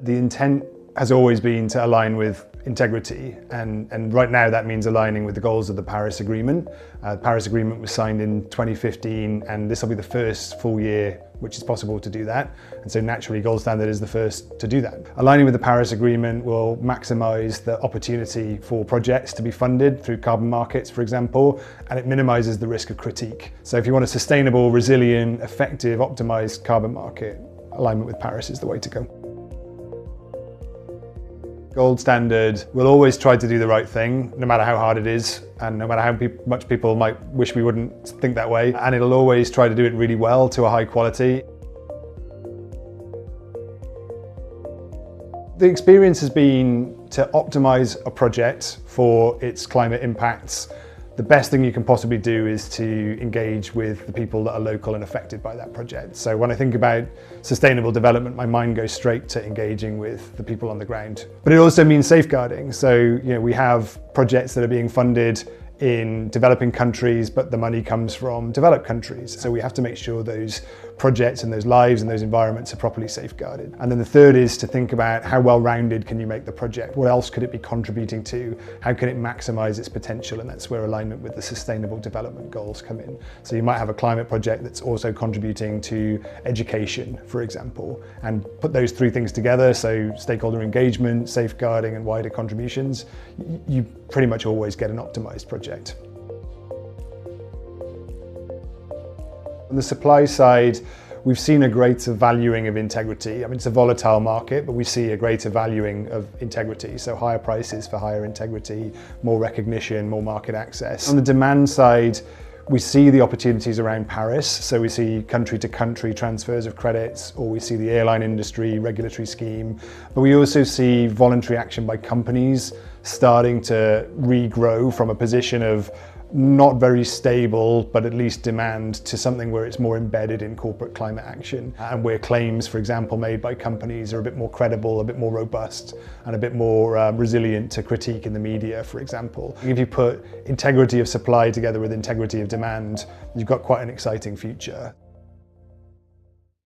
The intent has always been to align with integrity, and right now that means aligning with the goals of the Paris Agreement. The Paris Agreement was signed in 2015, and this will be the first full year which is possible to do that, and so naturally Gold Standard is the first to do that. Aligning with the Paris Agreement will maximise the opportunity for projects to be funded through carbon markets, for example, and it minimises the risk of critique. So if you want a sustainable, resilient, effective, optimised carbon market, alignment with Paris is the way to go. Gold Standard will always try to do the right thing, no matter how hard it is, and no matter how much people might wish we wouldn't think that way, and it'll always try to do it really well to a high quality. The experience has been to optimise a project for its climate impacts. The best thing you can possibly do is to engage with the people that are local and affected by that project. So when I think about sustainable development, my mind goes straight to engaging with the people on the ground. But it also means safeguarding. So, we have projects that are being funded in developing countries, but the money comes from developed countries. So we have to make sure those projects and those lives and those environments are properly safeguarded. And then the third is to think about how well-rounded can you make the project? What else could it be contributing to? How can it maximize its potential? And that's where alignment with the Sustainable Development Goals come in. So you might have a climate project that's also contributing to education, for example, and put those three things together, so stakeholder engagement, safeguarding, and wider contributions, you pretty much always get an optimized project. On the supply side, we've seen a greater valuing of integrity. I mean, it's a volatile market, but we see a greater valuing of integrity. So higher prices for higher integrity, more recognition, more market access. On the demand side, we see the opportunities around Paris. So we see country to country transfers of credits, or we see the airline industry regulatory scheme. But we also see voluntary action by companies starting to regrow from a position of not very stable, but at least demand, to something where it's more embedded in corporate climate action, and where claims, for example, made by companies are a bit more credible, a bit more robust, and a bit more resilient to critique in the media, for example. If you put integrity of supply together with integrity of demand, you've got quite an exciting future.